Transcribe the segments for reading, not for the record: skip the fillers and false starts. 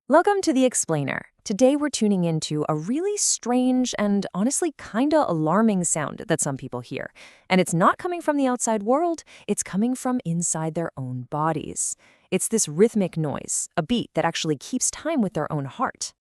Welcome to The Explainer. Today we're tuning into a really strange and honestly kinda alarming sound that some people hear. And it's not coming from the outside world, it's coming from inside their own bodies. It's this rhythmic noise, a beat that actually keeps time with their own heart.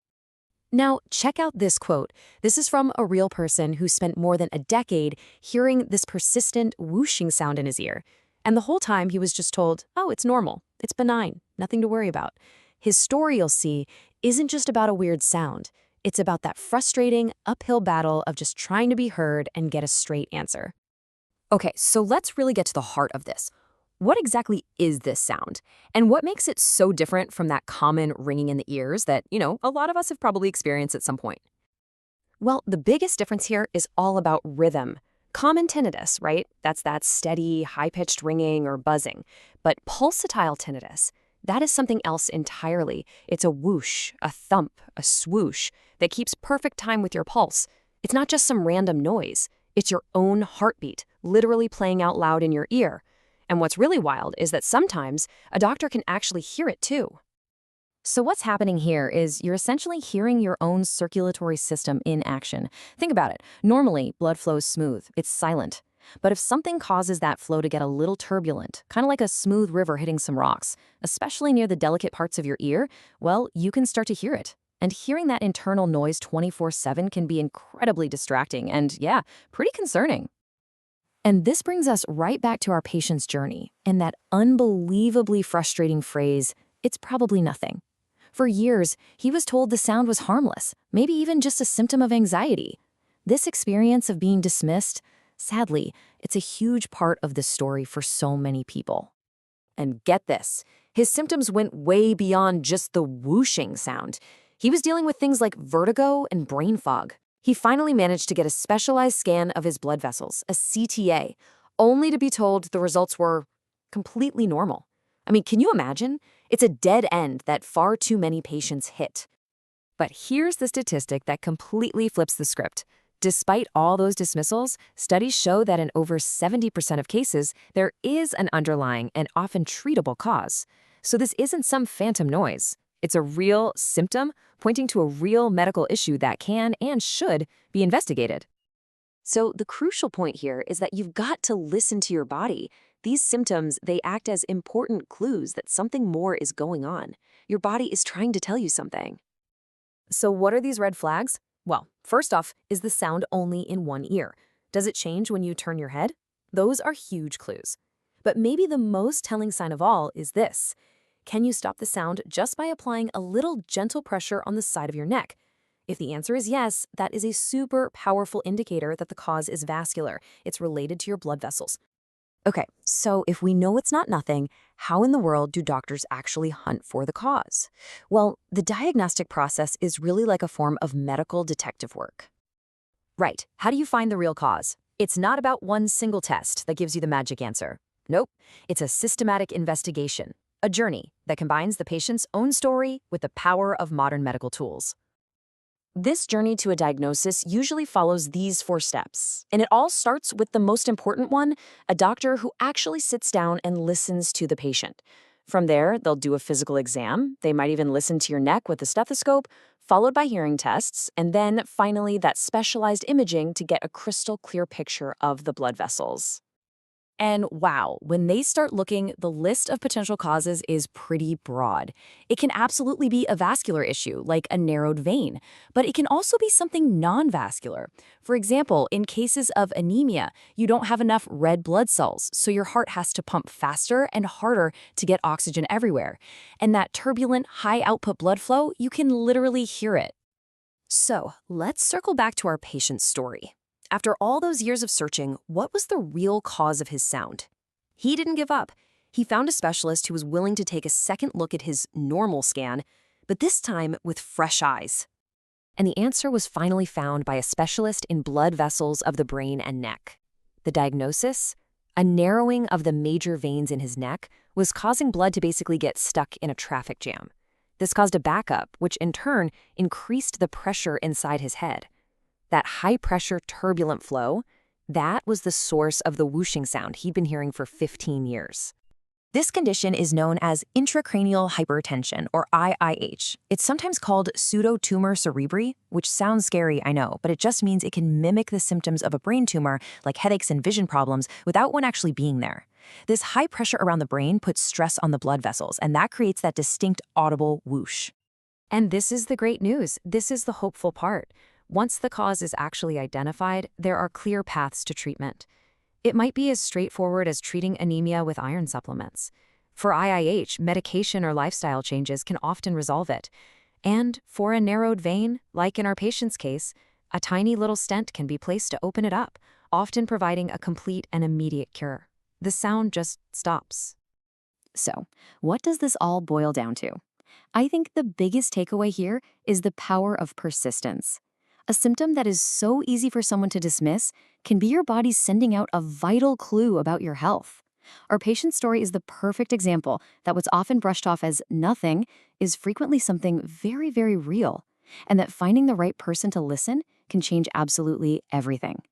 Now, check out this quote. This is from a real person who spent more than a decade hearing this persistent whooshing sound in his ear. And the whole time he was just told, oh, it's normal, it's benign, nothing to worry about. His story, you'll see, isn't just about a weird sound. It's about that frustrating, uphill battle of just trying to be heard and get a straight answer. Okay, so let's really get to the heart of this. What exactly is this sound? And what makes it so different from that common ringing in the ears that, a lot of us have probably experienced at some point? Well, the biggest difference here is all about rhythm. Common tinnitus, right? That's that steady, high-pitched ringing or buzzing. But pulsatile tinnitus, that is something else entirely. It's a whoosh, a thump, a swoosh that keeps perfect time with your pulse. It's not just some random noise. It's your own heartbeat, literally playing out loud in your ear. And what's really wild is that sometimes a doctor can actually hear it too. So what's happening here is you're essentially hearing your own circulatory system in action. Think about it. Normally, blood flows smooth. It's silent. But if something causes that flow to get a little turbulent, kind of like a smooth river hitting some rocks, especially near the delicate parts of your ear, well, you can start to hear it. And hearing that internal noise 24/7 can be incredibly distracting and, yeah, pretty concerning. And this brings us right back to our patient's journey and that unbelievably frustrating phrase, it's probably nothing. For years, he was told the sound was harmless, maybe even just a symptom of anxiety. This experience of being dismissed, sadly, it's a huge part of the story for so many people. And get this, his symptoms went way beyond just the whooshing sound. He was dealing with things like vertigo and brain fog. He finally managed to get a specialized scan of his blood vessels, a CTA, only to be told the results were completely normal. I mean, can you imagine? It's a dead end that far too many patients hit. But here's the statistic that completely flips the script. Despite all those dismissals, studies show that in over 70% of cases, there is an underlying and often treatable cause. So this isn't some phantom noise. It's a real symptom pointing to a real medical issue that can and should be investigated. So the crucial point here is that you've got to listen to your body. These symptoms, they act as important clues that something more is going on. Your body is trying to tell you something. So what are these red flags? Well, first off, is the sound only in one ear? Does it change when you turn your head? Those are huge clues. But maybe the most telling sign of all is this. Can you stop the sound just by applying a little gentle pressure on the side of your neck? If the answer is yes, that is a super powerful indicator that the cause is vascular. It's related to your blood vessels. Okay, so if we know it's not nothing, how in the world do doctors actually hunt for the cause? Well, the diagnostic process is really like a form of medical detective work. Right, how do you find the real cause? It's not about one single test that gives you the magic answer. Nope, it's a systematic investigation, a journey that combines the patient's own story with the power of modern medical tools. This journey to a diagnosis usually follows these 4 steps, and it all starts with the most important one, a doctor who actually sits down and listens to the patient. From there, they'll do a physical exam, they might even listen to your neck with a stethoscope, followed by hearing tests, and then finally that specialized imaging to get a crystal clear picture of the blood vessels. And wow, when they start looking, the list of potential causes is pretty broad. It can absolutely be a vascular issue, like a narrowed vein, but it can also be something non-vascular. For example, in cases of anemia, you don't have enough red blood cells, so your heart has to pump faster and harder to get oxygen everywhere. And that turbulent, high-output blood flow, you can literally hear it. So, let's circle back to our patient's story. After all those years of searching, what was the real cause of his sound? He didn't give up. He found a specialist who was willing to take a second look at his normal scan, but this time with fresh eyes. And the answer was finally found by a specialist in blood vessels of the brain and neck. The diagnosis? A narrowing of the major veins in his neck was causing blood to basically get stuck in a traffic jam. This caused a backup, which in turn increased the pressure inside his head. That high-pressure, turbulent flow, that was the source of the whooshing sound he'd been hearing for 15 years. This condition is known as intracranial hypertension, or IIH. It's sometimes called pseudotumor cerebri, which sounds scary, I know, but it just means it can mimic the symptoms of a brain tumor, like headaches and vision problems, without one actually being there. This high pressure around the brain puts stress on the blood vessels, and that creates that distinct audible whoosh. And this is the great news. This is the hopeful part. Once the cause is actually identified, there are clear paths to treatment. It might be as straightforward as treating anemia with iron supplements. For IIH, medication or lifestyle changes can often resolve it. And for a narrowed vein, like in our patient's case, a tiny little stent can be placed to open it up, often providing a complete and immediate cure. The sound just stops. So, what does this all boil down to? I think the biggest takeaway here is the power of persistence. A symptom that is so easy for someone to dismiss can be your body sending out a vital clue about your health. Our patient's story is the perfect example that what's often brushed off as nothing is frequently something very, very real, and that finding the right person to listen can change absolutely everything.